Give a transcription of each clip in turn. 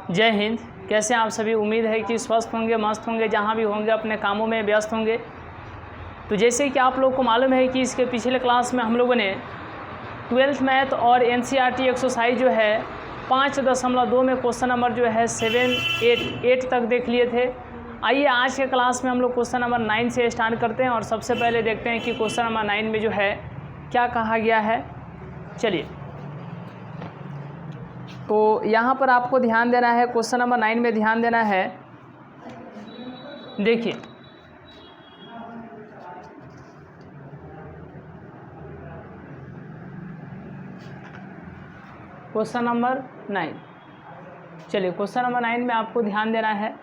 जय हिंद। कैसे आप सभी? उम्मीद है कि स्वस्थ होंगे, मस्त होंगे, जहाँ भी होंगे अपने कामों में व्यस्त होंगे। तो जैसे कि आप लोग को मालूम है कि इसके पिछले क्लास में हम लोगों ने 12th मैथ और NCERT एक्सरसाइज जो है 5.2 में क्वेश्चन नंबर जो है 7, 8 तक देख लिए थे। आइए आज के क्लास में हम लोग क्वेश्चन नंबर 9 से स्टार्ट करते हैं और सबसे पहले देखते हैं कि क्वेश्चन नंबर 9 में जो है क्या कहा गया है। चलिए, तो यहाँ पर आपको ध्यान देना है, क्वेश्चन नंबर 9 में ध्यान देना है। देखिए, क्वेश्चन नंबर 9। चलिए, क्वेश्चन नंबर 9 में आपको ध्यान देना है।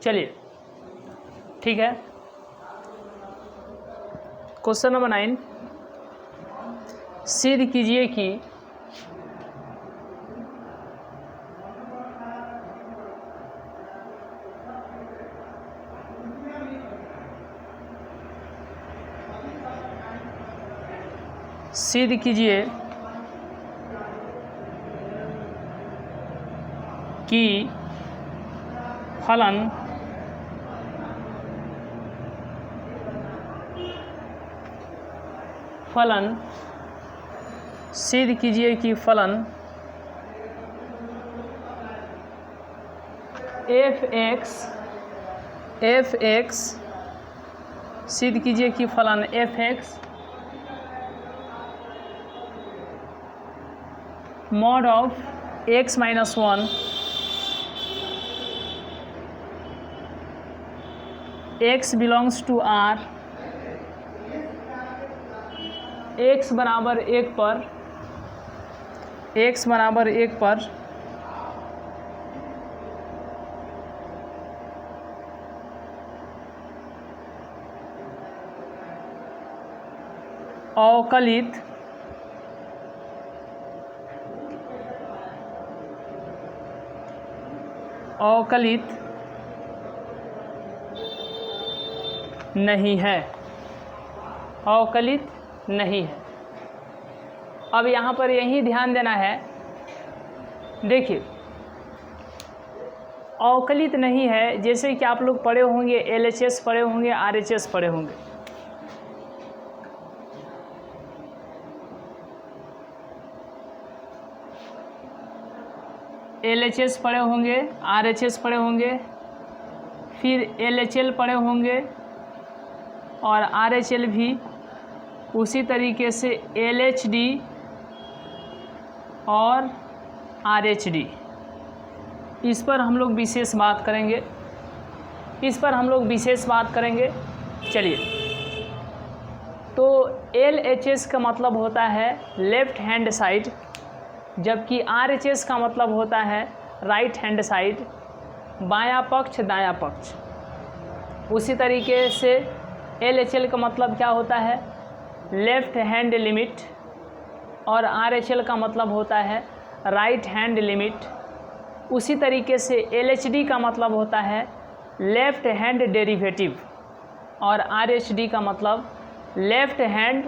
चलिए, ठीक है। क्वेश्चन नंबर 9, सिद्ध कीजिए कि कि फलन सिद्ध कीजिए कि फलन f(x) सिद्ध कीजिए कि फलन f(x) mod of x - 1 x belongs to R, x बराबर 1 पर अवकलित नहीं है, अब यहाँ पर यही ध्यान देना है। देखिए, अवकलित नहीं है, जैसे कि आप लोग पढ़े होंगे, LHS पढ़े होंगे, RHS पढ़े होंगे। LHS पढ़े होंगे, RHS पढ़े होंगे, फिर LHL पढ़े होंगे और RHL भी उसी तरीके से LHD और RHD। इस पर हम लोग विशेष बात करेंगे। चलिए, तो LHS का मतलब होता है लेफ्ट हैंड साइड, जबकि RHS का मतलब होता है राइट हैंड साइड, बायां पक्ष, दायां पक्ष। उसी तरीके से LHL का मतलब क्या होता है? लेफ्ट हैंड लिमिट, और RHL का मतलब होता है राइट हैंड लिमिट। उसी तरीके से LHD का मतलब होता है लेफ्ट हैंड डेरिवेटिव, और RHD का मतलब लेफ्ट हैंड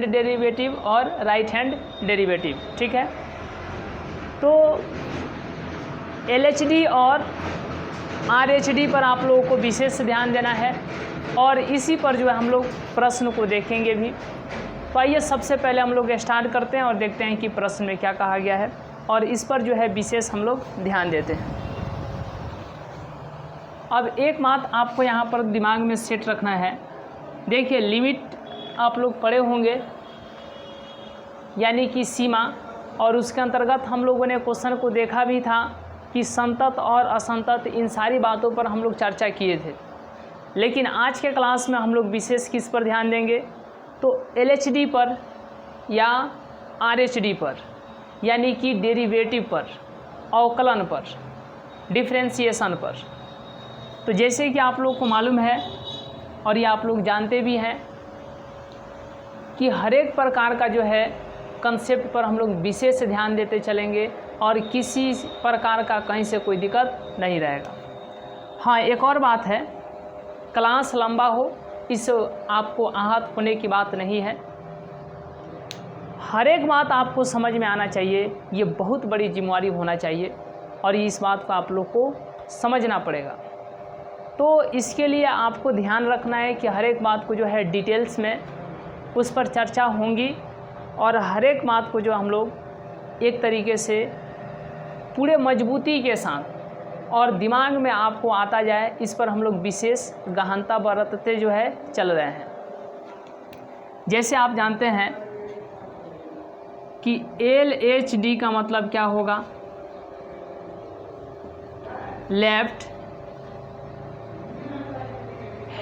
डेरिवेटिव और राइट हैंड डेरिवेटिव। ठीक है, तो LHD और RHD पर आप लोगों को विशेष ध्यान देना है, और इसी पर जो है हम लोग प्रश्न को देखेंगे भी। तो आइए सबसे पहले हम लोग स्टार्ट करते हैं और देखते हैं कि प्रश्न में क्या कहा गया है और इस पर जो है विशेष हम लोग ध्यान देते हैं। अब एक बात आपको यहाँ पर दिमाग में सेट रखना है। देखिए लिमिट आप लोग पढ़े होंगे, यानी कि सीमा, और उसके अंतर्गत हम लोगों ने क्वेश्चन को देखा भी था कि संतत और असंतत इन सारी बातों पर हम लोग चर्चा किए थे। लेकिन आज के क्लास में हम लोग विशेष किस पर ध्यान देंगे, तो LHD पर या RHD पर, यानी कि डेरिवेटिव पर, अवकलन पर, डिफरेंशिएशन पर। तो जैसे कि आप लोग को मालूम है और ये आप लोग जानते भी हैं कि हर एक प्रकार का जो है कंसेप्ट पर हम लोग विशेष ध्यान देते चलेंगे और किसी प्रकार का कहीं से कोई दिक्कत नहीं रहेगा। हाँ, एक और बात है, क्लास लंबा हो इस आपको आहत होने की बात नहीं है। हर एक बात आपको समझ में आना चाहिए, ये बहुत बड़ी जिम्मेवारी होना चाहिए और इस बात को आप लोग को समझना पड़ेगा। तो इसके लिए आपको ध्यान रखना है कि हर एक बात को जो है डिटेल्स में उस पर चर्चा होंगी और हर एक बात को जो हम लोग एक तरीके से पूरे मजबूती के साथ और दिमाग में आपको आता जाए, इस पर हम लोग विशेष गहनता बरतते जो है चल रहे हैं। जैसे आप जानते हैं कि LHD का मतलब क्या होगा, लेफ्ट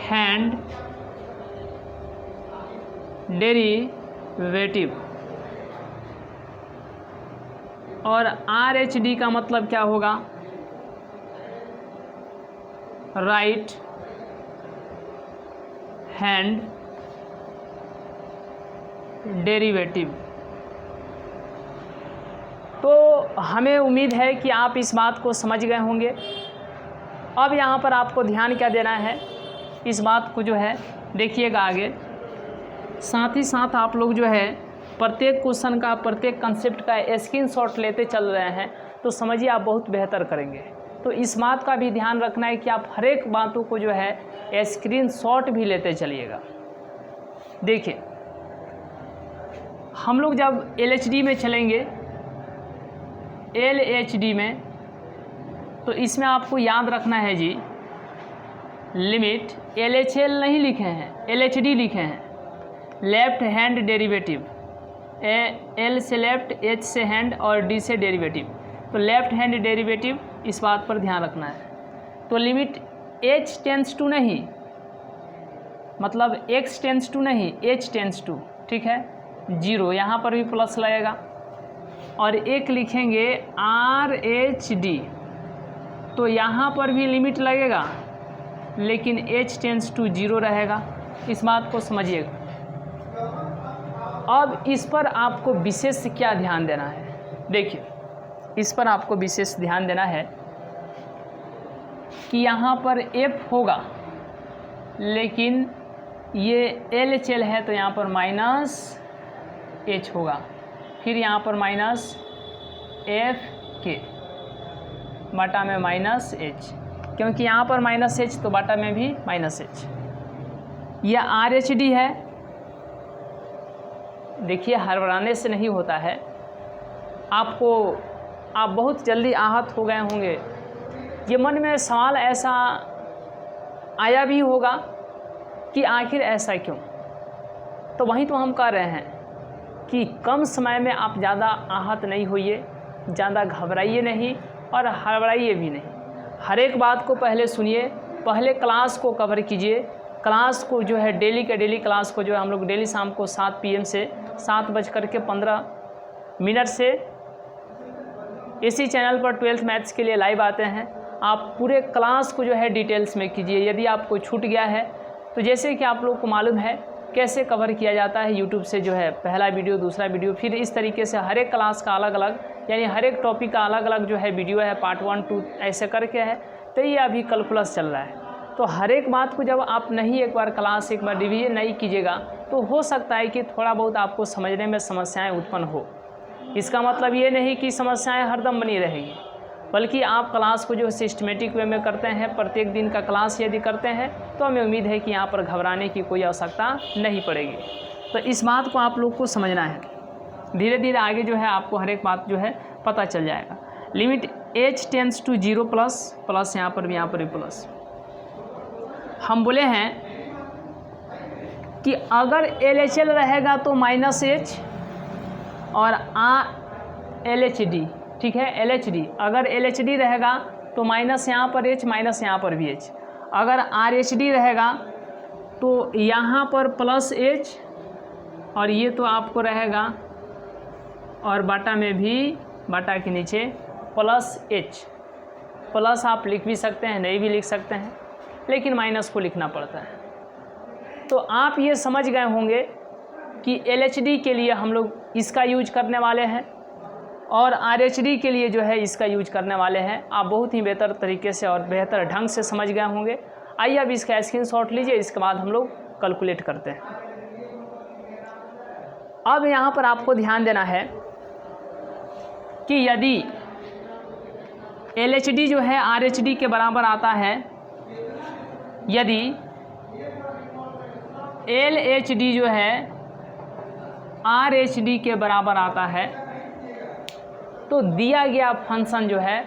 हैंड डेरिवेटिव, और RHD का मतलब क्या होगा, राइट हैंड डेरिवेटिव। तो हमें उम्मीद है कि आप इस बात को समझ गए होंगे। अब यहाँ पर आपको ध्यान क्या देना है, इस बात को जो है देखिएगा आगे। साथ ही साथ आप लोग जो है प्रत्येक क्वेश्चन का, प्रत्येक कंसेप्ट का स्क्रीनशॉट लेते चल रहे हैं, तो समझिए आप बहुत बेहतर करेंगे। तो इस बात का भी ध्यान रखना है कि आप हर एक बातों को जो है स्क्रीनशॉट भी लेते चलिएगा। देखिए हम लोग जब LHD में चलेंगे, LHD में, तो इसमें आपको याद रखना है जी, लिमिट LHL नहीं लिखे हैं, LHD लिखे हैं, लेफ्ट हैंड डेरिवेटिव, L से लेफ्ट, H से हैंड और D से डेरिवेटिव। तो लेफ्ट हैंड डेरिवेटिव, इस बात पर ध्यान रखना है। तो लिमिट H टेंस टू नहीं, मतलब X टेंस टू नहीं, H टेंस टू, ठीक है, 0, यहाँ पर भी प्लस लगेगा। और एक लिखेंगे RHD, तो यहाँ पर भी लिमिट लगेगा लेकिन H टेंस टू 0 रहेगा। इस बात को समझिएगा। अब इस पर आपको विशेष क्या ध्यान देना है, देखिए इस पर आपको विशेष ध्यान देना है कि यहाँ पर F होगा लेकिन ये LHL है, तो यहाँ पर माइनस H होगा, फिर यहाँ पर माइनस FK बटा में माइनस H, क्योंकि यहाँ पर माइनस H तो बटा में भी माइनस H। यह RHD है। देखिए हड़बड़ाने से नहीं होता है, आप बहुत जल्दी आहत हो गए होंगे। ये मन में सवाल ऐसा आया भी होगा कि आखिर ऐसा क्यों। तो वहीं तो हम कह रहे हैं कि कम समय में आप ज़्यादा आहत नहीं होइए, ज़्यादा घबराइए नहीं और हड़बड़ाइए भी नहीं। हर एक बात को पहले सुनिए, पहले क्लास को कवर कीजिए। क्लास को जो है डेली के डेली क्लास को जो है हम लोग डेली शाम को 7 PM से 7:15 से इसी चैनल पर 12th मैथ्स के लिए लाइव आते हैं। आप पूरे क्लास को जो है डिटेल्स में कीजिए। यदि आपको छूट गया है तो जैसे कि आप लोग को मालूम है कैसे कवर किया जाता है यूट्यूब से, जो है पहला वीडियो, दूसरा वीडियो, फिर इस तरीके से हर एक क्लास का अलग अलग, यानी हर एक टॉपिक का अलग अलग जो है वीडियो है, पार्ट 1, 2 ऐसे करके है। तो ये अभी कल प्लस चल रहा है। तो हर एक बात को जब आप नहीं एक बार क्लास एक बार रिवीजन नहीं कीजिएगा तो हो सकता है कि थोड़ा बहुत आपको समझने में समस्याएं उत्पन्न हो। इसका मतलब ये नहीं कि समस्याएं हरदम बनी रहेगी, बल्कि आप क्लास को जो सिस्टमेटिक वे में करते हैं, प्रत्येक दिन का क्लास यदि करते हैं तो हमें उम्मीद है कि यहाँ पर घबराने की कोई आवश्यकता नहीं पड़ेगी। तो इस बात को आप लोग को समझना है। धीरे धीरे आगे जो है आपको हर एक बात जो है पता चल जाएगा। Limit h tends to 0 plus यहाँ पर भी प्लस। हम बोले हैं कि अगर LHL रहेगा तो -h और LHD, ठीक है, LHD अगर LHD रहेगा तो माइनस यहाँ पर h माइनस यहाँ पर भी h। अगर RHD रहेगा तो यहाँ पर +h और ये तो आपको रहेगा और बाटा में भी बाटा के नीचे +h। प्लस आप लिख भी सकते हैं, नहीं भी लिख सकते हैं, लेकिन माइनस को लिखना पड़ता है। तो आप ये समझ गए होंगे कि LHD के लिए हम लोग इसका यूज करने वाले हैं और RHD के लिए जो है इसका यूज करने वाले हैं। आप बहुत ही बेहतर तरीके से और बेहतर ढंग से समझ गए होंगे। आइए अब इसका स्क्रीनशॉट लीजिए, इसके बाद हम लोग कैलकुलेट करते हैं। अब यहाँ पर आपको ध्यान देना है कि यदि LHD जो है RHD के बराबर आता है, यदि LHD जो है RHD के बराबर आता है तो दिया गया फंक्शन जो है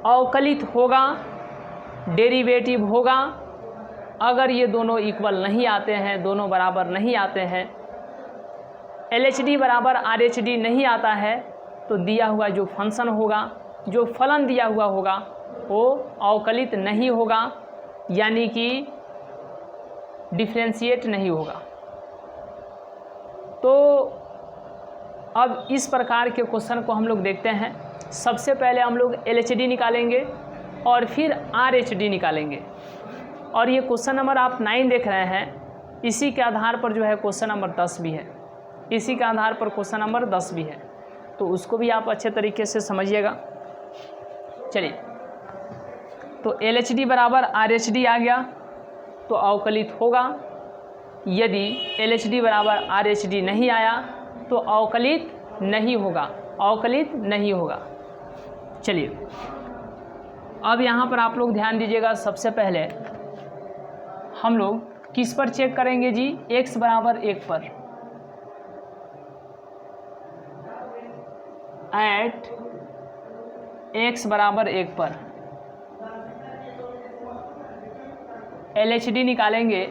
अवकलित होगा, डेरिवेटिव होगा। अगर ये दोनों इक्वल नहीं आते हैं, दोनों बराबर नहीं आते हैं, LHD बराबर RHD नहीं आता है, तो दिया हुआ जो फंक्शन होगा, जो फलन दिया हुआ होगा, वो अवकलित नहीं होगा, यानी कि डिफरेंशिएट नहीं होगा। तो अब इस प्रकार के क्वेश्चन को हम लोग देखते हैं। सबसे पहले हम लोग LHD निकालेंगे और फिर RHD निकालेंगे। और ये क्वेश्चन नंबर आप 9 देख रहे हैं, इसी के आधार पर जो है क्वेश्चन नंबर 10 भी है, इसी के आधार पर क्वेश्चन नंबर 10 भी है, तो उसको भी आप अच्छे तरीके से समझिएगा। चलिए, तो LHD बराबर RHD आ गया तो अवकलित होगा। यदि LHD बराबर RHD नहीं आया तो अवकलित नहीं होगा, अवकलित नहीं होगा। चलिए, अब यहाँ पर आप लोग ध्यान दीजिएगा। सबसे पहले हम लोग किस पर चेक करेंगे जी? x बराबर 1 पर। एट x बराबर 1 पर LHD निकालेंगे।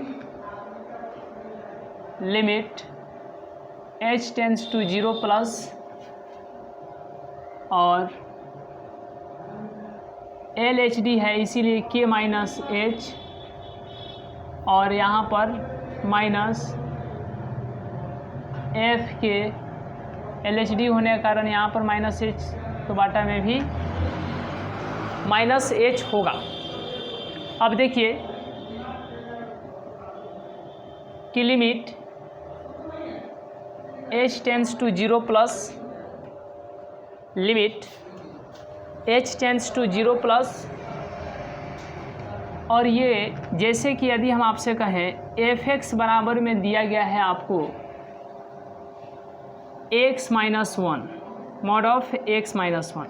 Limit h tends to 0 plus और LHD है इसीलिए k माइनस h और यहाँ पर माइनस f के LHD होने के कारण यहाँ पर -h, तो बाटा में भी -h होगा। अब देखिए कि limit h tends to 0 plus, limit h tends to 0 plus, और ये जैसे कि यदि हम आपसे कहें f(x) बराबर में दिया गया है आपको x minus 1, mod of x minus 1,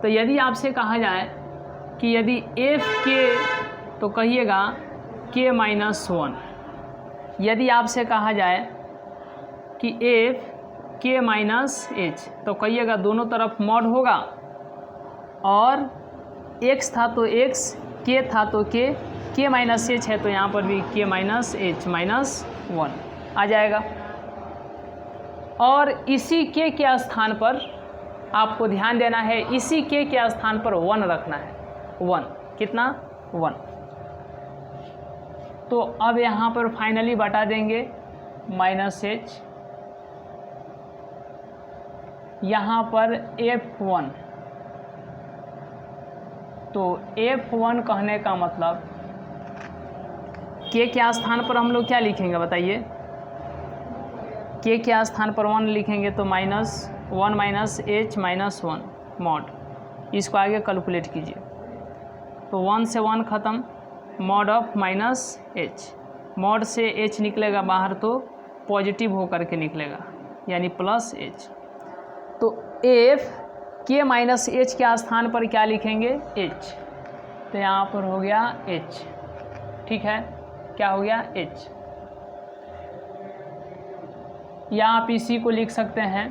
तो यदि आपसे कहा जाए कि यदि f के, तो कहिएगा k माइनस 1। यदि आपसे कहा जाए कि f k माइनस h, तो कहिएगा दोनों तरफ मॉड होगा, और x था तो x, k था तो k माइनस h है तो यहाँ पर भी k माइनस h माइनस 1 आ जाएगा। और इसी k के स्थान पर आपको ध्यान देना है, इसी k के स्थान पर 1 रखना है। 1 कितना? 1। तो अब यहाँ पर फाइनली बता देंगे -h, यहाँ पर f1, तो f1 कहने का मतलब k के स्थान पर हम लोग क्या लिखेंगे बताइए? k के स्थान पर 1 लिखेंगे तो -1 माइनस h माइनस 1 मॉड, इसको आगे कैलकुलेट कीजिए तो 1 से 1 ख़त्म, मॉड ऑफ -h, मॉड से h निकलेगा बाहर तो पॉजिटिव होकर के निकलेगा यानी +h। तो f k माइनस h के स्थान पर क्या लिखेंगे? h, तो यहाँ पर हो गया h, ठीक है, क्या हो गया? h। या आप इसी को लिख सकते हैं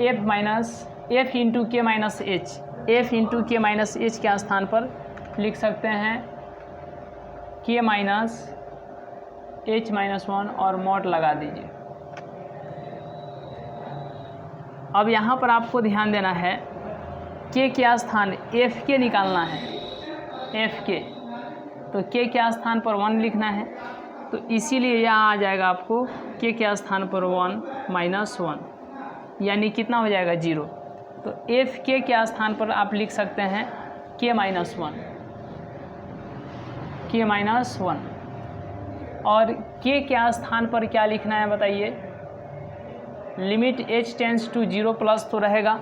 एफ इंटू के माइनस एच, एफ इंटू के माइनस एच के स्थान पर लिख सकते हैं के माइनस एच माइनस 1 और मॉड लगा दीजिए। अब यहाँ पर आपको ध्यान देना है के क्या स्थान एफ के निकालना है, एफ के, तो के क्या स्थान पर 1 लिखना है, तो इसीलिए यहाँ आ जाएगा आपको के क्या स्थान पर 1 माइनस 1, यानी कितना हो जाएगा 0। तो एफ के क्या स्थान पर आप लिख सकते हैं के माइनस 1, के माइनस 1। और के क्या स्थान पर क्या लिखना है बताइए, limit h tends to 0 plus तो रहेगा,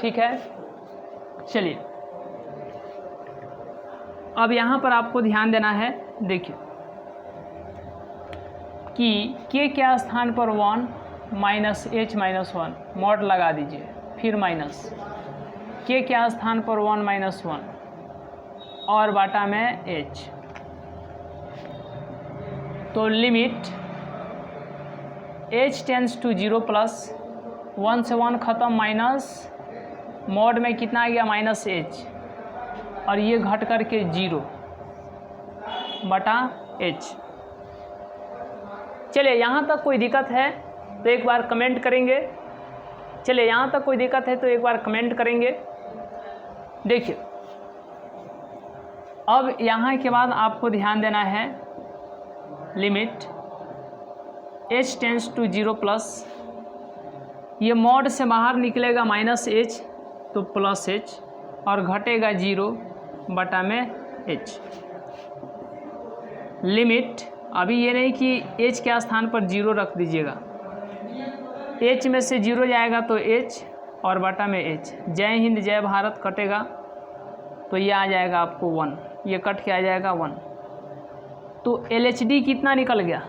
ठीक है। चलिए अब यहाँ पर आपको ध्यान देना है, देखिए कि के क्या स्थान पर 1 माइनस एच माइनस 1, मॉड लगा दीजिए, फिर माइनस के क्या स्थान पर 1 माइनस 1 और बाटा में h, तो limit h tends to 0 plus 1 से 1 ख़त्म, माइनस मॉड में कितना आ गया माइनस h, और ये घट करके 0 बटा h। चलिए यहाँ तक कोई दिक्कत है तो एक बार कमेंट करेंगे, चलिए यहाँ तक कोई दिक्कत है तो एक बार कमेंट करेंगे। देखिए अब यहाँ के बाद आपको ध्यान देना है, limit h tends to 0 plus, ये मॉड से बाहर निकलेगा माइनस h तो प्लस h, और घटेगा 0 बटा में h। लिमिट अभी ये नहीं कि h के स्थान पर 0 रख दीजिएगा, h में से 0 जाएगा तो h और बटा में h, जय हिंद जय भारत कटेगा तो ये आ जाएगा आपको 1, ये कट के आ जाएगा 1। तो LHD कितना निकल गया,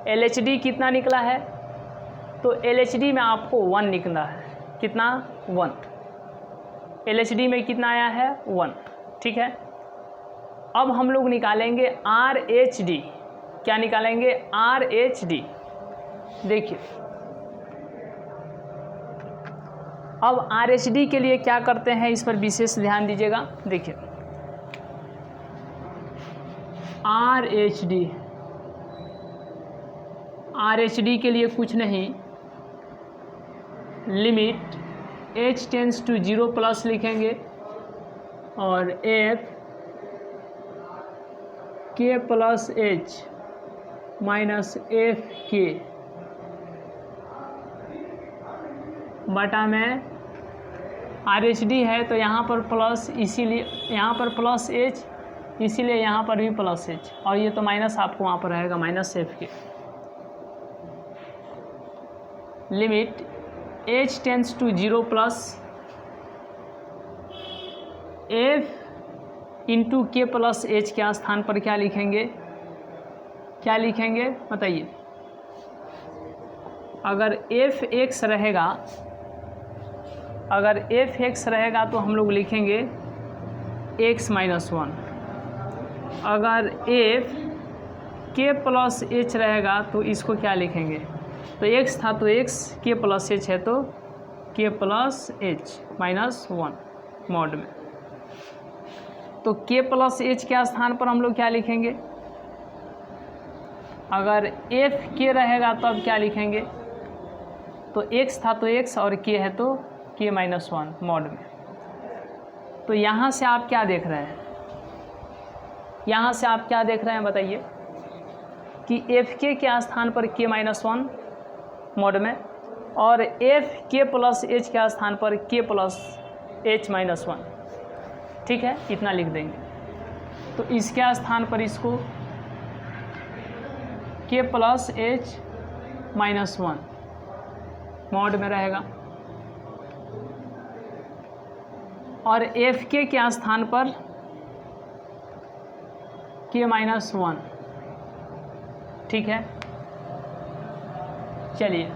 LHD कितना निकला है, तो LHD में आपको 1 निकला है, कितना 1, LHD में कितना आया है 1, ठीक है। अब हम लोग निकालेंगे RHD, क्या निकालेंगे RHD। देखिए अब RHD के लिए क्या करते हैं, इस पर विशेष ध्यान दीजिएगा। देखिए RHD के लिए कुछ नहीं, limit h tends to 0 plus लिखेंगे और f k plus h minus f k बटा में RHD है तो यहाँ पर प्लस, इसीलिए यहाँ पर प्लस h, इसीलिए यहाँ पर भी प्लस h, और ये तो माइनस आपको वहाँ पर रहेगा minus f k. Limit h tends to 0 plus f into k plus h के स्थान पर क्या लिखेंगे, क्या लिखेंगे बताइए। अगर f(x) रहेगा, अगर f(x) रहेगा तो हम लोग लिखेंगे x माइनस 1। अगर f k प्लस h रहेगा तो इसको क्या लिखेंगे, तो x था तो x, k प्लस h है तो k plus h minus 1 mod में। तो k प्लस h के स्थान पर हम लोग क्या लिखेंगे, अगर f k रहेगा तो अब क्या लिखेंगे, तो x था तो x और k है तो k माइनस 1 मॉड में। तो यहाँ से आप क्या देख रहे हैं, यहाँ से आप क्या देख रहे हैं बताइए कि f k के स्थान पर k माइनस 1 मॉड में और f k प्लस h के स्थान पर k प्लस h माइनस 1, ठीक है, इतना लिख देंगे। तो इसके स्थान पर इसको k plus h minus 1 mod में रहेगा और f k के स्थान पर k माइनस 1, ठीक है। चलिए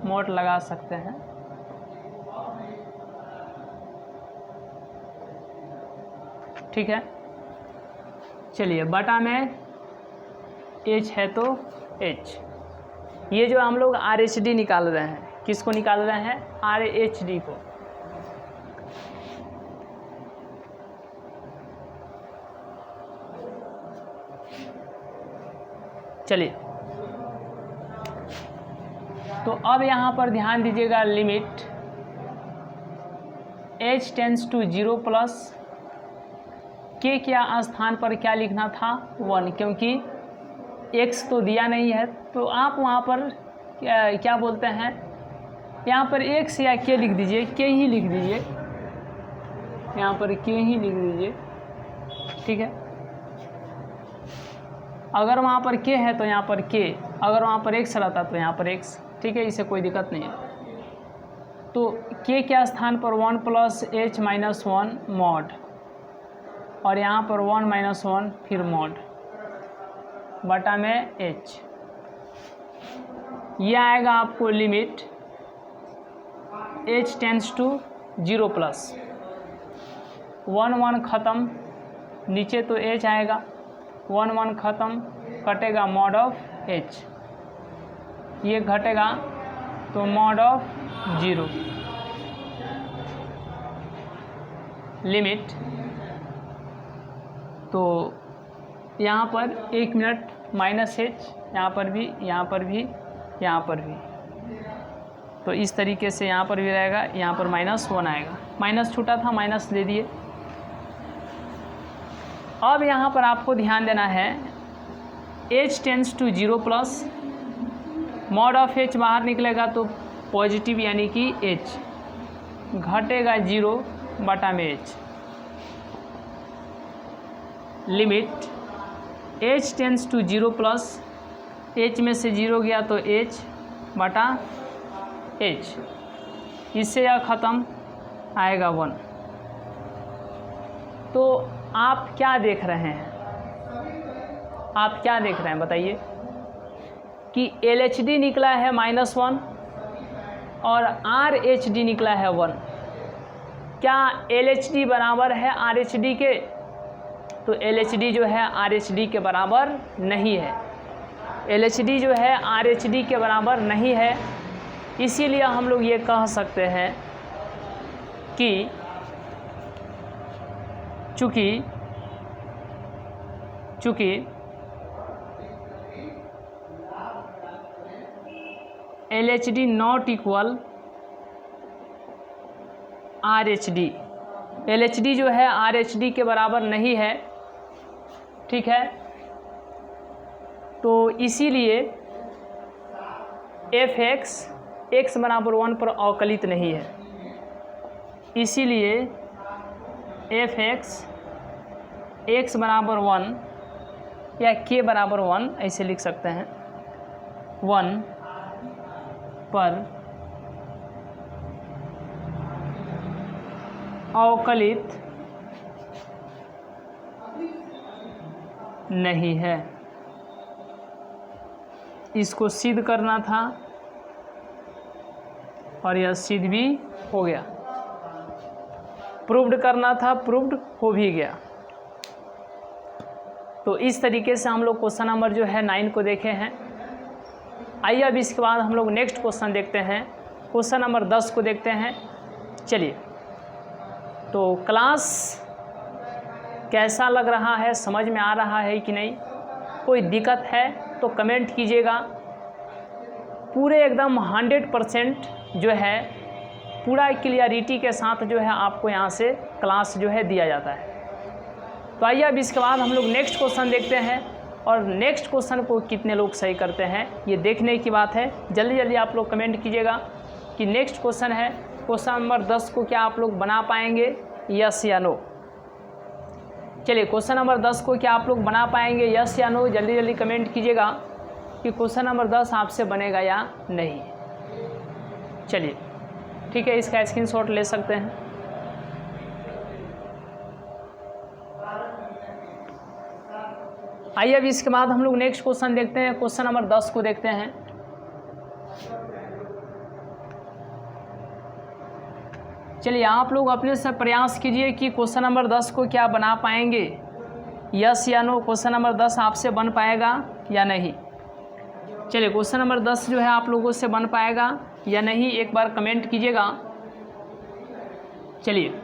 मोड लगा सकते हैं। ठीक है। चलिए बटा में h है तो h, ये जो हम लोग RHD निकाल रहे हैं, किसको निकाल रहे हैं? RHD को। चलिए तो अब यहाँ पर ध्यान दीजिएगा, limit h tends to 0 plus के क्या स्थान पर क्या लिखना था? 1, क्योंकि x तो दिया नहीं है, तो आप वहाँ पर क्या बोलते हैं, यहाँ पर x या k लिख दीजिए, k ही लिख दीजिए, यहाँ पर k ही लिख दीजिए, ठीक है। अगर वहाँ पर k है तो यहाँ पर k, अगर वहाँ पर x रहता तो यहाँ पर x, ठीक है, इससे कोई दिक्कत नहीं है। तो k के स्थान पर 1 प्लस h माइनस 1 मॉड, और यहाँ पर 1 माइनस 1 फिर मॉड बटा में h, ये आएगा आपको limit h tends to 0 plus 1 1 ख़त्म, नीचे तो h आएगा, 1 1 ख़त्म, कटेगा मॉड ऑफ h, ये घटेगा तो मॉड ऑफ 0, लिमिट, तो यहाँ पर 1 मिनट माइनस h, यहाँ पर भी, यहाँ पर भी, यहाँ पर भी, तो इस तरीके से यहाँ पर भी रहेगा, यहाँ पर -1 आएगा, माइनस छूटा था माइनस ले दिए। अब यहाँ पर आपको ध्यान देना है, h tends to 0 plus mod of h बाहर निकलेगा तो पॉजिटिव यानी कि h, घटेगा 0 बटा में h, limit h tends to 0 plus h में से 0 गया तो h बटा h, इससे यह ख़त्म आएगा 1। तो आप क्या देख रहे हैं, आप क्या देख रहे हैं बताइए कि LHD निकला है -1 और RHD निकला है 1। क्या LHD बराबर है RHD के? तो LHD जो है RHD के बराबर नहीं है, LHD जो है RHD के बराबर नहीं है। इसीलिए हम लोग ये कह सकते हैं कि चूँकि LHD not equal RHD, LHD जो है RHD के बराबर नहीं है, ठीक है। तो इसीलिए fx x बराबर 1 पर अवकलित नहीं है, इसीलिए fx x बराबर 1 या k बराबर 1 ऐसे लिख सकते हैं, 1 पर अवकलित नहीं है। इसको सिद्ध करना था और यह सिद्ध भी हो गया, प्रूव्ड करना था, प्रूव्ड हो भी गया। तो इस तरीके से हम लोग क्वेश्चन नंबर जो है 9 को देखे हैं। आइए अब इसके बाद हम लोग नेक्स्ट क्वेश्चन देखते हैं, क्वेश्चन नंबर 10 को देखते हैं। चलिए, तो क्लास कैसा लग रहा है, समझ में आ रहा है कि नहीं, कोई दिक्कत है तो कमेंट कीजिएगा। पूरे एकदम 100% जो है पूरा क्लियरिटी के साथ जो है आपको यहाँ से क्लास जो है दिया जाता है। तो आइए अब इसके बाद हम लोग नेक्स्ट क्वेश्चन देखते हैं, और नेक्स्ट क्वेश्चन को कितने लोग सही करते हैं ये देखने की बात है। जल्दी जल्दी आप लोग कमेंट कीजिएगा कि नेक्स्ट क्वेश्चन है क्वेश्चन नंबर 10 को क्या आप लोग बना पाएंगे, यस या नो। चलिए, क्वेश्चन नंबर 10 को क्या आप लोग बना पाएंगे, यस या नो। जल्दी जल्दी कमेंट कीजिएगा कि क्वेश्चन नंबर 10 आपसे बनेगा या नहीं। चलिए ठीक है, इसका स्क्रीनशॉट ले सकते हैं। आइए अब इसके बाद हम लोग नेक्स्ट क्वेश्चन देखते हैं, क्वेश्चन नंबर 10 को देखते हैं। चलिए आप लोग अपने से प्रयास कीजिए कि क्वेश्चन नंबर 10 को क्या बना पाएंगे, यस या नो। क्वेश्चन नंबर 10 आपसे बन पाएगा या नहीं। चलिए क्वेश्चन नंबर 10 जो है आप लोगों से बन पाएगा या नहीं, एक बार कमेंट कीजिएगा। चलिए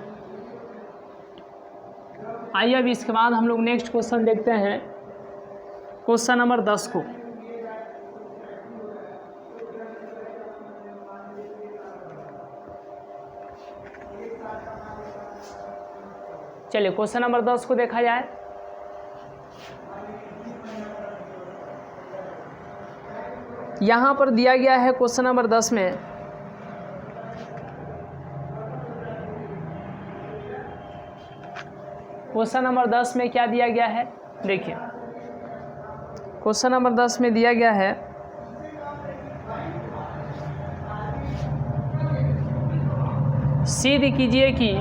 आइए अब इसके बाद हम लोग नेक्स्ट क्वेश्चन देखते हैं, क्वेश्चन नंबर 10 को। चलिए क्वेश्चन नंबर 10 को देखा जाए। यहाँ पर दिया गया है क्वेश्चन नंबर 10 में क्वेश्चन नंबर 10 में क्या दिया गया है, देखिए क्वेश्चन नंबर 10 में दिया गया है सिद्ध कीजिए कि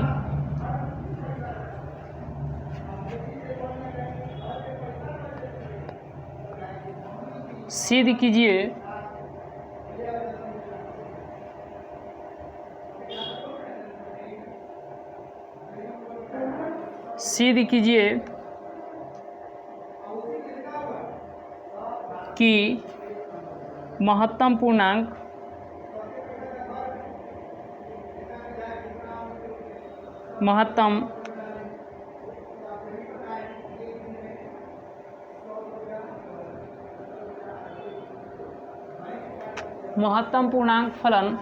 सिद्ध कीजिए कि महत्तम पूर्णांक महत्तम पूर्णांक फलन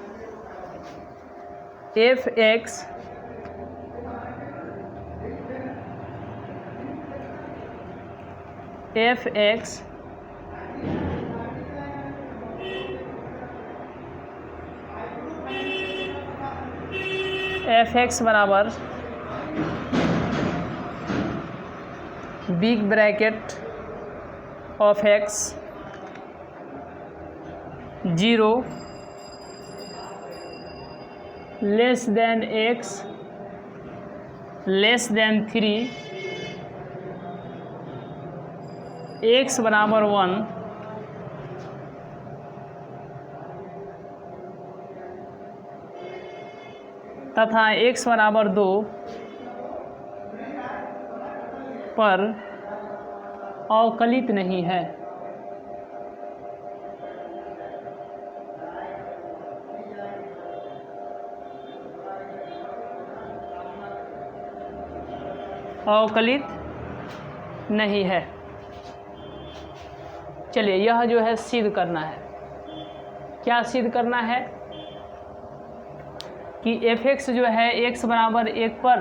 f(x) बराबर big bracket of x 0 less than x less than 3 x बराबर 1 तथा x बराबर 2 पर अवकलित नहीं है। अवकलित नहीं है। चलिए यह जो है सिद्ध करना है। क्या सिद्ध करना है कि f(x) जो है x बराबर 1 पर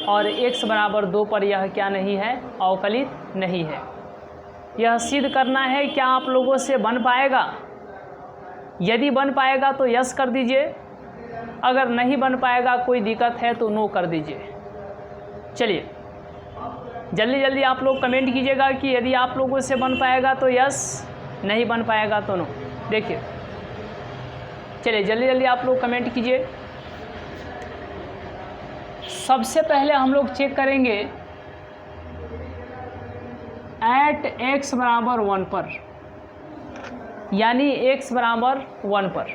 और x बराबर 2 पर यह क्या नहीं है, अवकलित नहीं है। यह सिद्ध करना है। क्या आप लोगों से बन पाएगा? यदि बन पाएगा तो यस कर दीजिए, अगर नहीं बन पाएगा कोई दिक्कत है तो नो कर दीजिए। चलिए जल्दी जल्दी आप लोग कमेंट कीजिएगा कि यदि आप लोगों से बन पाएगा तो यस, नहीं बन पाएगा तो नो। देखिए चलिए जल्दी जल्दी आप लोग कमेंट कीजिए। सबसे पहले हम लोग चेक करेंगे एट x बराबर 1 पर, यानी x बराबर 1 पर।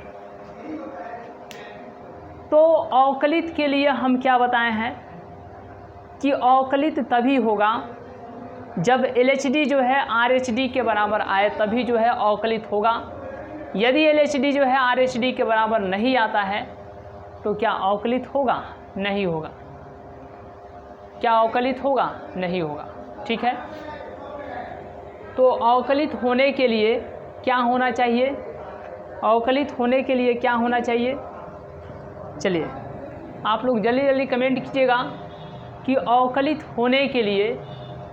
तो अवकलित के लिए हम क्या बताए हैं कि अवकलित तभी होगा जब LHD जो है RHD के बराबर आए, तभी जो है अवकलित होगा। यदि LHD जो है RHD के बराबर नहीं आता है तो क्या अवकलित होगा? नहीं होगा। क्या अवकलित होगा? नहीं होगा। ठीक है, तो अवकलित होने के लिए क्या होना चाहिए? अवकलित होने के लिए क्या होना चाहिए? चलिए आप लोग जल्दी जल्दी कमेंट कीजिएगा कि अवकलित होने के लिए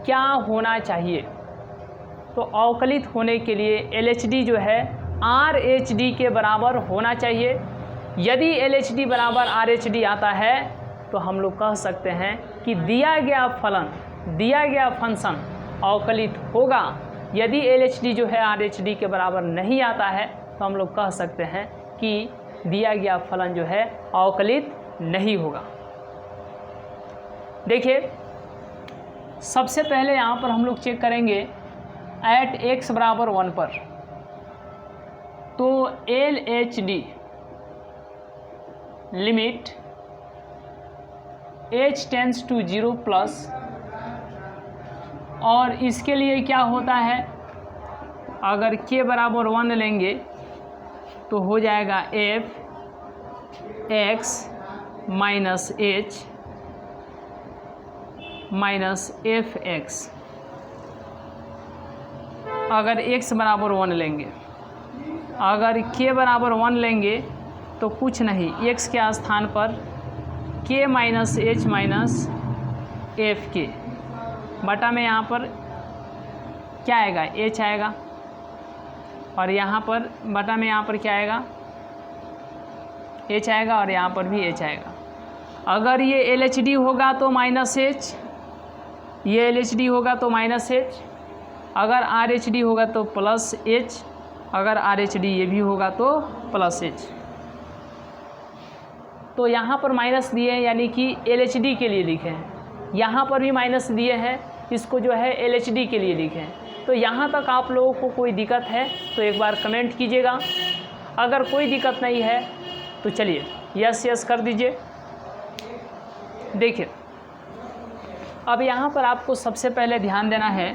क्या होना चाहिए। तो अवकलित होने के लिए LHD जो है RHD के बराबर होना चाहिए। यदि LHD बराबर RHD आता है तो हम लोग कह सकते हैं कि दिया गया फलन, दिया गया फंक्शन अवकलित होगा। यदि LHD जो है RHD के बराबर नहीं आता है तो हम लोग कह सकते हैं कि दिया गया फलन जो है अवकलित नहीं होगा। देखिए सबसे पहले यहाँ पर हम लोग चेक करेंगे एट x बराबर 1 पर। तो LHD limit H tends to 0 plus, और इसके लिए क्या होता है, अगर k बराबर 1 लेंगे तो हो जाएगा f x minus h minus f x. अगर x बराबर 1 लेंगे, अगर k बराबर 1 लेंगे तो कुछ नहीं, x के स्थान पर k minus h minus f k बटा में यहाँ पर क्या आएगा, h आएगा, और यहाँ पर बटा में यहाँ पर क्या आएगा, h आएगा, और यहाँ पर भी h आएगा। अगर ये LHD होगा तो माइनस h, ये LHD होगा तो माइनस h, अगर RHD होगा तो प्लस h, अगर RHD ये भी होगा तो प्लस h। तो यहाँ पर माइनस दिए हैं यानी कि LHD के लिए लिखे हैं, यहाँ पर भी माइनस दिए हैं, इसको जो है LHD के लिए लिखे हैं। तो यहाँ तक आप लोगों को कोई दिक्कत है तो एक बार कमेंट कीजिएगा, अगर कोई दिक्कत नहीं है तो चलिए यस यस कर दीजिए। देखिए अब यहाँ पर आपको सबसे पहले ध्यान देना है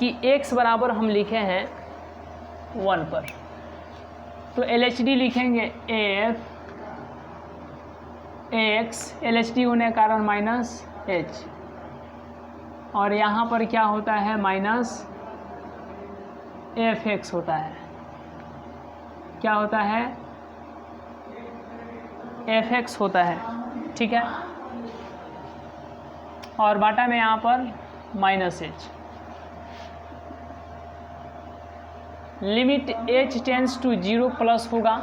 कि x बराबर हम लिखे हैं 1 पर, तो LHD लिखेंगे f x, LHD होने के कारण माइनस h, और यहाँ पर क्या होता है माइनस एफ एक्स होता है, क्या होता है एफ एक्स होता है, ठीक है, और बाटा में यहाँ पर minus h. Limit h tends to 0 plus होगा,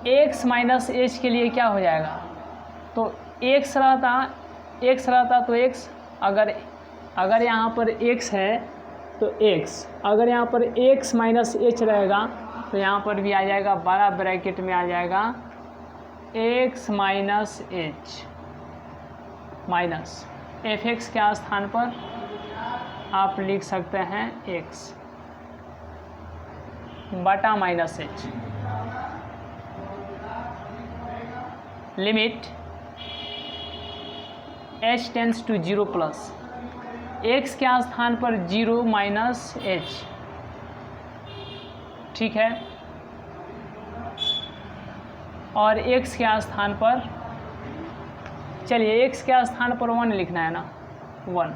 x माइनस एच के लिए क्या हो जाएगा, तो x रहता तो x, अगर यहाँ पर x है तो x, अगर यहाँ पर x माइनस एच रहेगा तो यहाँ पर भी आ जाएगा, बड़ा ब्रैकेट में आ जाएगा x minus h minus f x के स्थान पर आप लिख सकते हैं x बटा minus h. Limit h tends to 0 plus, x के स्थान पर 0 माइनस h, ठीक है, और x के स्थान पर, चलिए x के स्थान पर 1 लिखना है ना, 1,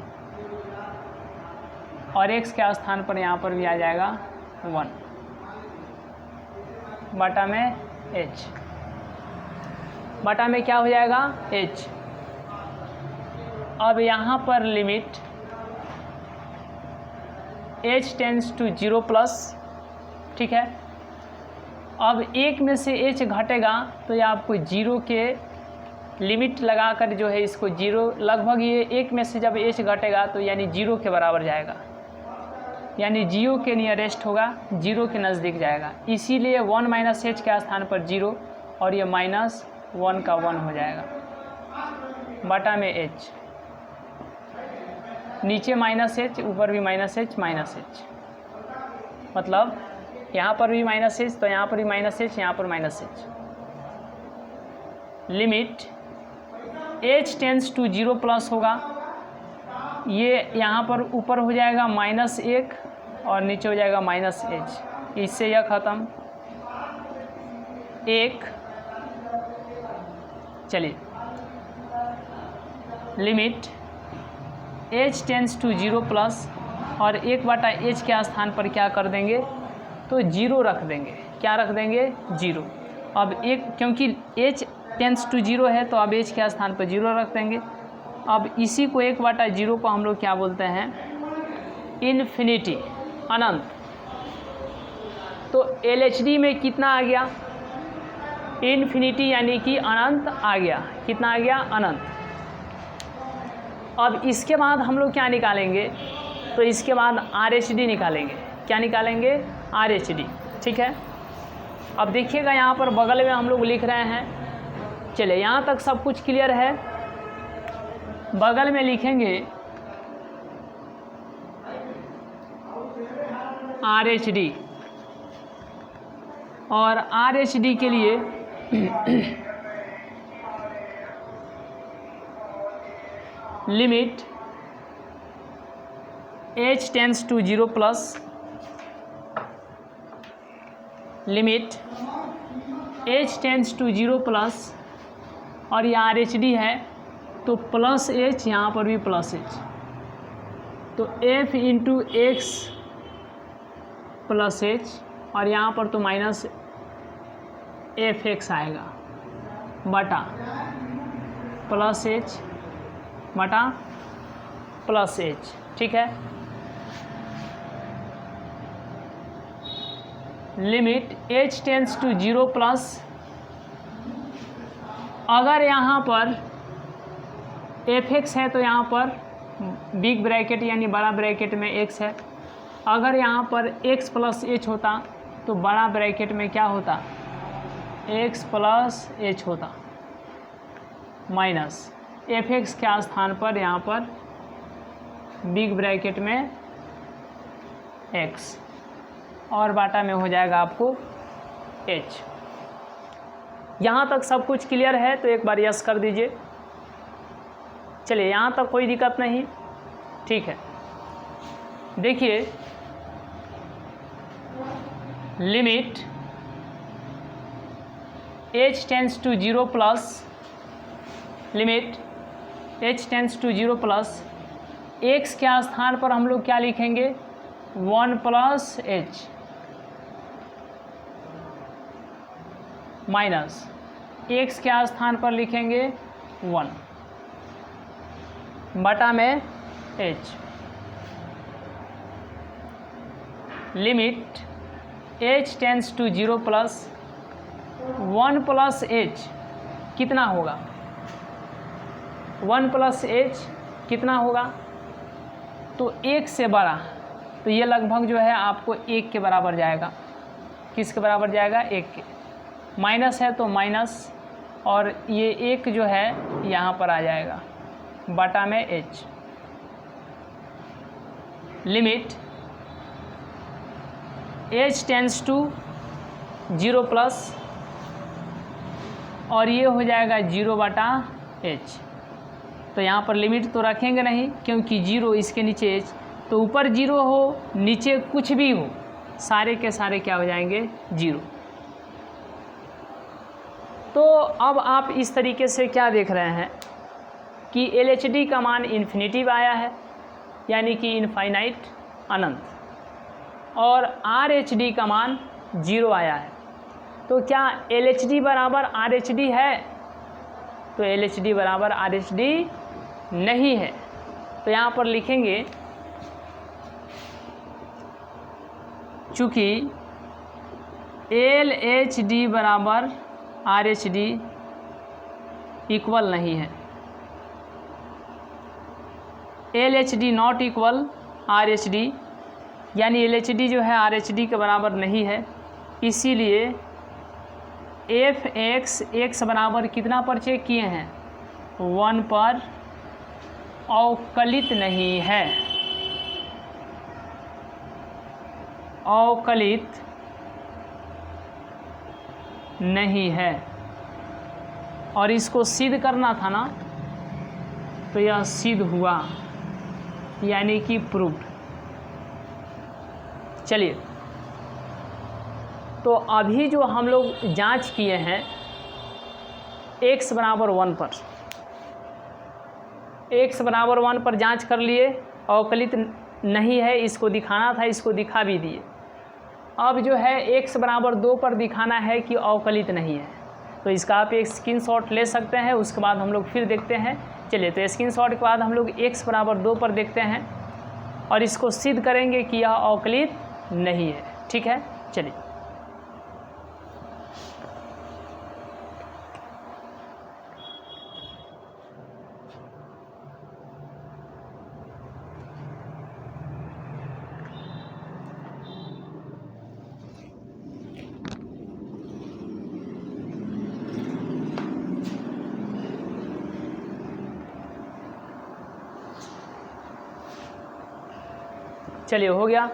और x के स्थान पर यहाँ पर भी आ जाएगा 1 बटा में h, बटा में क्या हो जाएगा h। अब यहाँ पर limit h tends to 0 plus, ठीक है, अब एक में से h घटेगा तो ये आपको 0 के लिमिट लगाकर जो है इसको 0, लगभग ये एक में से जब h घटेगा तो यानी 0 के बराबर जाएगा, यानी 0 के नियरेस्ट होगा, 0 के नज़दीक जाएगा, इसीलिए 1 माइनस एच के स्थान पर 0 और ये माइनस 1 का 1 हो जाएगा बटा में h, नीचे माइनस एच, ऊपर भी माइनस एच माइनस एच, मतलब यहाँ पर भी माइनस एच तो यहाँ पर भी माइनस एच, यहाँ पर minus h. Limit h tends to 0 plus होगा, ये यहाँ पर ऊपर हो जाएगा -1 और नीचे हो जाएगा -h, इससे यह ख़त्म 1। चलिए limit h tends to 0 plus, और 1 बटा h के स्थान पर क्या कर देंगे तो 0 रख देंगे, क्या रख देंगे 0। अब एक, क्योंकि h टेंस टू 0 है तो अब h के स्थान पर 0 रख देंगे। अब इसी को 1 बटा 0 को हम लोग क्या बोलते हैं इन्फिनिटी, अनंत। तो LHD में कितना आ गया इन्फिनिटी, यानी कि अनंत आ गया, कितना आ गया अनंत। अब इसके बाद हम लोग क्या निकालेंगे, तो इसके बाद RHD निकालेंगे, क्या निकालेंगे RHD, ठीक है। अब देखिएगा यहाँ पर बगल में हम लोग लिख रहे हैं, चलिए यहाँ तक सब कुछ क्लियर है। बगल में लिखेंगे RHD, और RHD के लिए limit h tends to 0 plus, limit h tends to 0 plus, और ये आर एच डी है तो प्लस एच, यहाँ पर भी प्लस एच, तो f into x plus h, और यहाँ पर तो माइनस एफ एक्स आएगा बटा प्लस एच बटा प्लस एच। ठीक है, limit h tends to 0 plus, अगर यहाँ पर एफ एक्स है तो यहाँ पर बिग ब्रैकेट यानी बड़ा ब्रैकेट में x है, अगर यहाँ पर x प्लस एच होता तो बड़ा ब्रैकेट में क्या होता, x प्लस एच होता, माइनस एफ एक्स के स्थान पर यहाँ पर बिग ब्रैकेट में x, और बाटा में हो जाएगा आपको h। यहाँ तक सब कुछ क्लियर है तो एक बार यस कर दीजिए। चलिए, यहाँ तक कोई दिक्कत नहीं, ठीक है। देखिए, limit h tends to 0 plus, limit h tends to 0 plus, x के स्थान पर हम लोग क्या लिखेंगे, 1 प्लस h, माइनस x के स्थान पर लिखेंगे 1 बटा में h। Limit h tends to 0 plus 1 plus h कितना होगा, 1 प्लस h कितना होगा, तो 1 से बड़ा, तो ये लगभग जो है आपको 1 के बराबर जाएगा। किसके बराबर जाएगा, 1 के। माइनस है तो माइनस, और ये 1 जो है यहाँ पर आ जाएगा बटा में h। Limit h tends to 0 plus, और ये हो जाएगा 0 बटा h। तो यहाँ पर लिमिट तो रखेंगे नहीं क्योंकि 0 इसके नीचे h, तो ऊपर 0 हो नीचे कुछ भी हो, सारे के सारे क्या हो जाएंगे, 0। तो अब आप इस तरीके से क्या देख रहे हैं कि LHD का मान इन्फिनिटिव आया है, यानी कि इनफाइनाइट, अनंत, और RHD का मान 0 आया है। तो क्या LHD बराबर RHD है, तो LHD बराबर RHD नहीं है। तो यहाँ पर लिखेंगे, चूँकि LHD बराबर RHD इक्वल नहीं है, LHD नॉट इक्वल RHD, यानी LHD जो है RHD के बराबर नहीं है, इसीलिए एफ एक्स एक्स बराबर कितना पर चेक किए हैं, 1 पर अवकलित नहीं है, अवकलित नहीं है। और इसको सिद्ध करना था ना, तो यह सिद्ध हुआ, यानी कि प्रूव्ड। चलिए, तो अभी जो हम लोग जांच किए हैं x बराबर 1 पर, x बराबर 1 पर जांच कर लिए, अवकलित नहीं है, इसको दिखाना था, इसको दिखा भी दिए। अब जो है x बराबर 2 पर दिखाना है कि अवकलित नहीं है, तो इसका आप एक स्क्रीनशॉट ले सकते हैं, उसके बाद हम लोग फिर देखते हैं। चलिए, तो स्क्रीनशॉट के बाद हम लोग x बराबर 2 पर देखते हैं और इसको सिद्ध करेंगे कि यह अवकलित नहीं है। ठीक है, चलिए। चलिए, हो गया।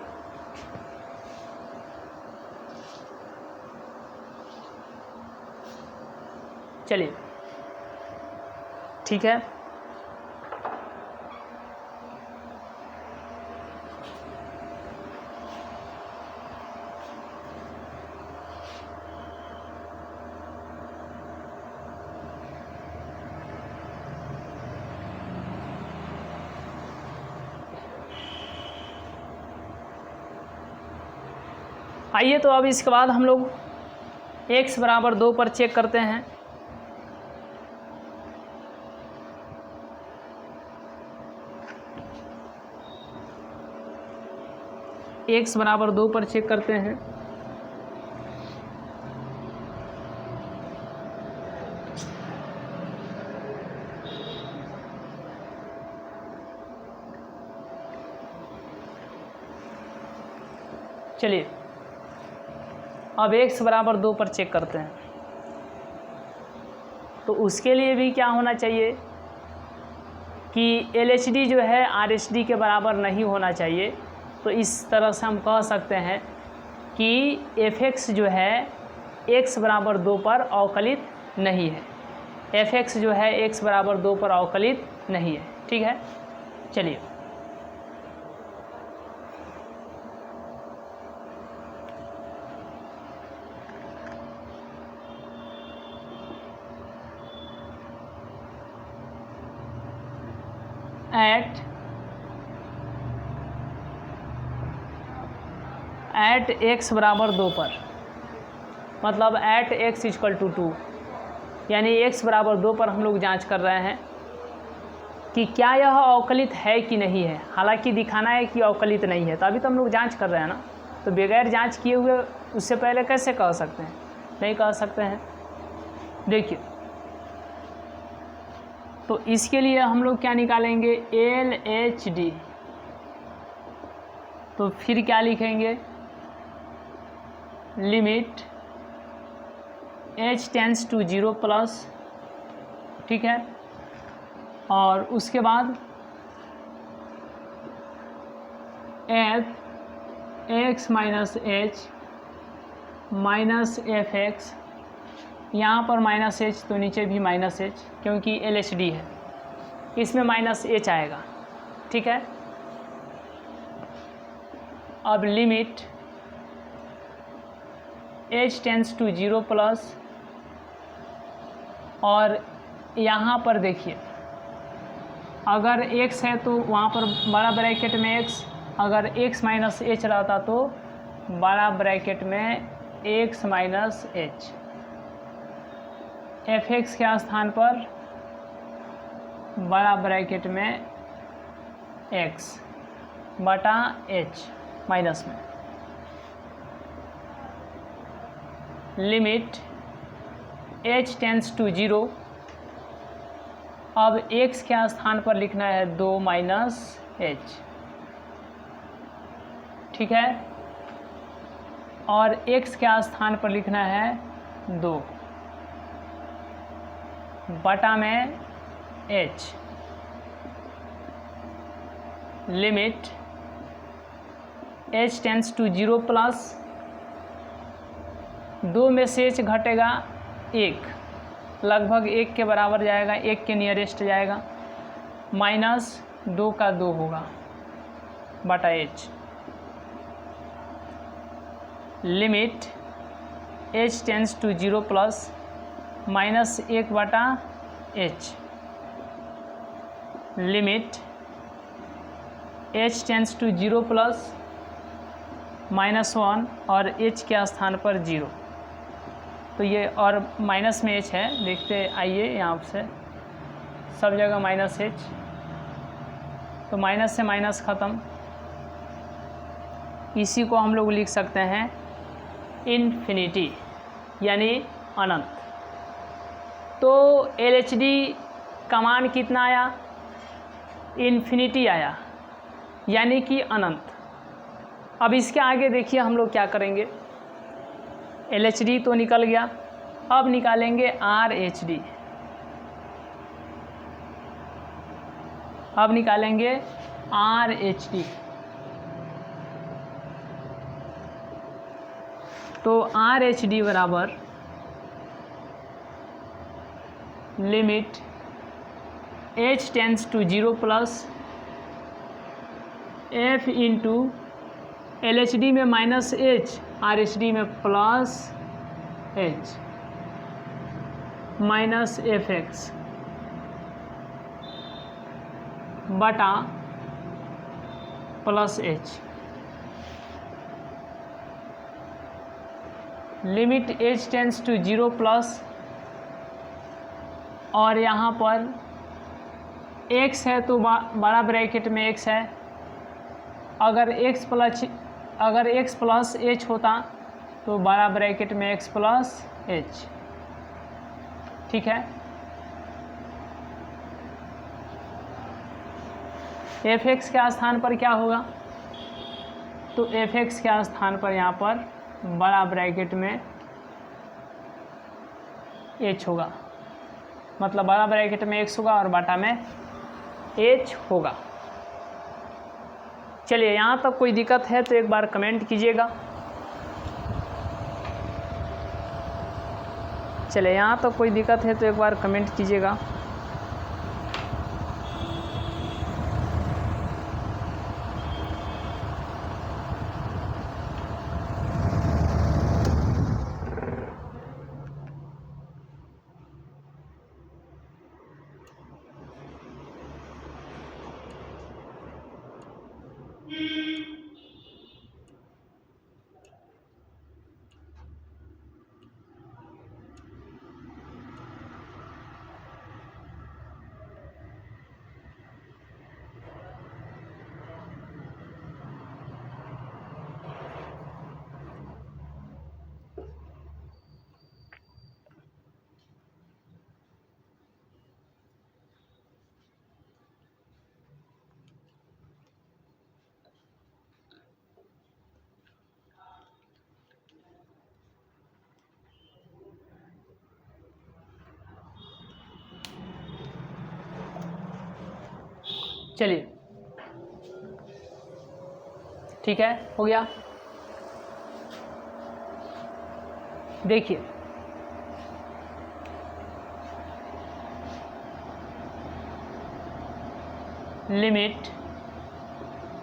चलिए, ठीक है। आइए तो अब इसके बाद हम लोग x बराबर 2 पर चेक करते हैं। x बराबर 2 पर चेक करते हैं। चलिए अब x बराबर 2 पर चेक करते हैं। तो उसके लिए भी क्या होना चाहिए कि LHD जो है RHD के बराबर नहीं होना चाहिए। तो इस तरह से हम कह सकते हैं कि fx जो है x बराबर 2 पर अवकलित नहीं है। fx जो है x बराबर 2 पर अवकलित नहीं है। ठीक है, चलिए एट x बराबर 2 पर, मतलब एट x इक्वल टू 2, यानी x बराबर 2 पर हम लोग जांच कर रहे हैं कि क्या यह अवकलित है कि नहीं है। हालांकि दिखाना है कि अवकलित नहीं है, तो अभी तो हम लोग जांच कर रहे हैं ना। तो बगैर जांच किए हुए उससे पहले कैसे कह सकते हैं? नहीं कह सकते हैं। देखिए, तो इसके लिए हम लोग क्या निकालेंगे? LHD। तो फिर क्या लिखेंगे? Limit h tends to 0 plus, ठीक है, और उसके बाद f x minus h minus f x, यहाँ पर माइनस h तो नीचे भी माइनस h, क्योंकि LHD है, इसमें माइनस h आएगा। ठीक है, अब limit h tends to 0 plus, और यहाँ पर देखिए अगर x है तो वहाँ पर बड़ा ब्रैकेट में x, अगर x माइनस h रहता तो बड़ा ब्रैकेट में x माइनस h, fx के स्थान पर बड़ा ब्रैकेट में x बटा h माइनस में। लिमिट h टेंस टू 0, अब x के स्थान पर लिखना है 2 माइनस h, ठीक है, और x के स्थान पर लिखना है 2 बटा में h। Limit h tends to 0 plus, 2 में से h घटेगा 1, लगभग 1 के बराबर जाएगा, 1 के नियरेस्ट जाएगा, माइनस 2 का 2 होगा बटा h। Limit h tends to 0 plus minus 1 बटा h। Limit h tends to 0 plus minus 1 और h के स्थान पर 0। तो ये और माइनस में h है, देखते आइए यहाँ से सब जगह माइनस h, तो माइनस से माइनस ख़त्म। इसी को हम लोग लिख सकते हैं इन्फिनिटी, यानी अनंत। तो LHD का मान कितना आया? इन्फिनिटी आया, यानी कि अनंत। अब इसके आगे देखिए हम लोग क्या करेंगे। LHD तो निकल गया, अब निकालेंगे RHD। अब निकालेंगे RHD। तो RHD बराबर limit h tends to 0 plus f into LHD में माइनस h, RHD में plus h minus f x बटा plus h। Limit h tends to 0 plus, और यहाँ पर x है तो बड़ा ब्रैकेट में x है, अगर x प्लस h होता तो बड़ा ब्रैकेट में x प्लस h। ठीक है, fx के स्थान पर क्या होगा, तो fx के स्थान पर यहाँ पर बड़ा ब्रैकेट में h होगा, मतलब बड़ा ब्रैकेट में x होगा और बटा में h होगा। चलिए, यहाँ तक कोई दिक्कत है तो एक बार कमेंट कीजिएगा। चलिए, यहाँ तक कोई दिक्कत है तो एक बार कमेंट कीजिएगा। चलिए, ठीक है, हो गया। देखिए, limit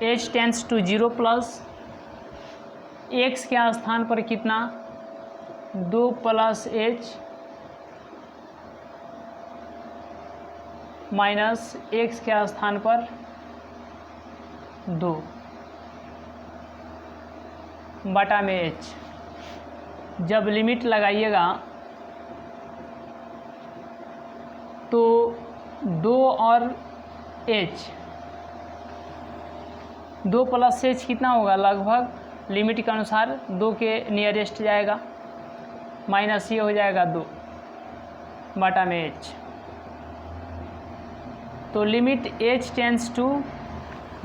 h tends to 0 plus x के स्थान पर कितना 2 प्लस h माइनस x के स्थान पर 2 बटा में h। जब लिमिट लगाइएगा तो 2 और h, 2 प्लस h कितना होगा, लगभग लिमिट के अनुसार 2 के नियरेस्ट जाएगा, माइनस ये हो जाएगा 2 बटा में h। तो limit h tends to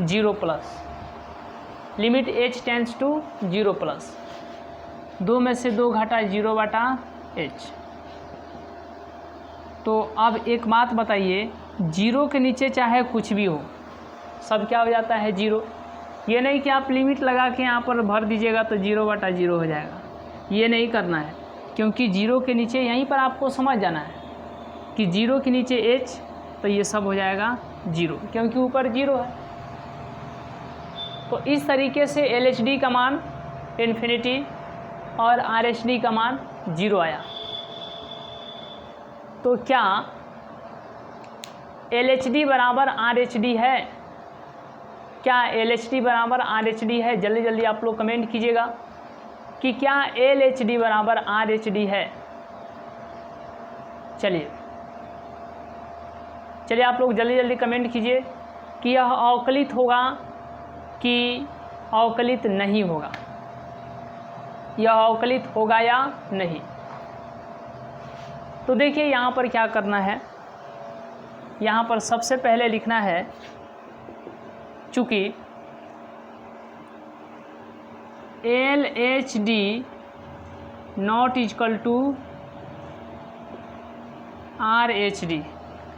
0 plus, limit h tends to 0 plus, 2 में से 2 घटा 0 बटा h। तो अब एक बात बताइए, 0 के नीचे चाहे कुछ भी हो, सब क्या हो जाता है 0। ये नहीं कि आप लिमिट लगा के यहाँ पर भर दीजिएगा तो 0 बटा 0 हो जाएगा, ये नहीं करना है, क्योंकि 0 के नीचे यहीं पर आपको समझ जाना है कि 0 के नीचे h, तो ये सब हो जाएगा 0, क्योंकि ऊपर 0 है। तो इस तरीके से LHD का मान इन्फिनिटी और RHD का मान 0 आया। तो क्या LHD बराबर RHD है? क्या LHD बराबर RHD है? जल्दी जल्दी आप लोग कमेंट कीजिएगा कि क्या LHD बराबर RHD है। चलिए आप लोग जल्दी जल्दी कमेंट कीजिए कि यह अवकलित होगा कि अवकलित नहीं होगा, यह अवकलित होगा या नहीं। तो देखिए, यहाँ पर क्या करना है, यहाँ पर सबसे पहले लिखना है, चूँकि LHD not equal to RHD,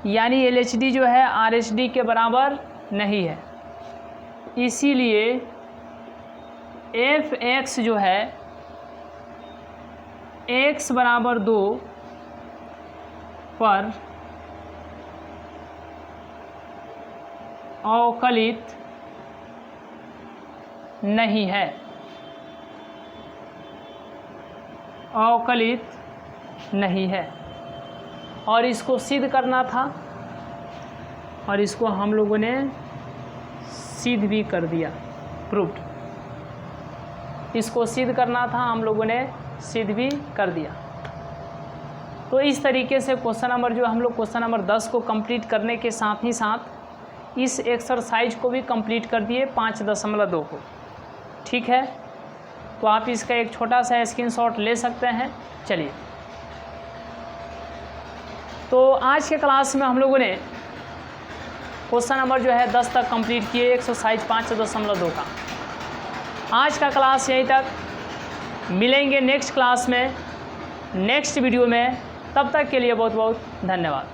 यानी LHD जो है RHD के बराबर नहीं है, इसीलिए Fx जो है x बराबर 2 पर अवकलित नहीं है, अवकलित नहीं है। और इसको सिद्ध करना था, और इसको हम लोगों ने सिद्ध भी कर दिया, प्रूव्ड। इसको सिद्ध करना था, हम लोगों ने सिद्ध भी कर दिया। तो इस तरीके से क्वेश्चन नंबर जो हम लोग क्वेश्चन नंबर 10 को कंप्लीट करने के साथ ही साथ इस एक्सरसाइज को भी कंप्लीट कर दिए 5.2 को। ठीक है, तो आप इसका एक छोटा सा स्क्रीनशॉट ले सकते हैं। चलिए, तो आज के क्लास में हम लोगों ने क्वेश्चन नंबर जो है 10 तक कंप्लीट किए एक्सरसाइज 5.2 का। आज का क्लास यहीं तक, मिलेंगे नेक्स्ट क्लास में नेक्स्ट वीडियो में। तब तक के लिए बहुत बहुत धन्यवाद।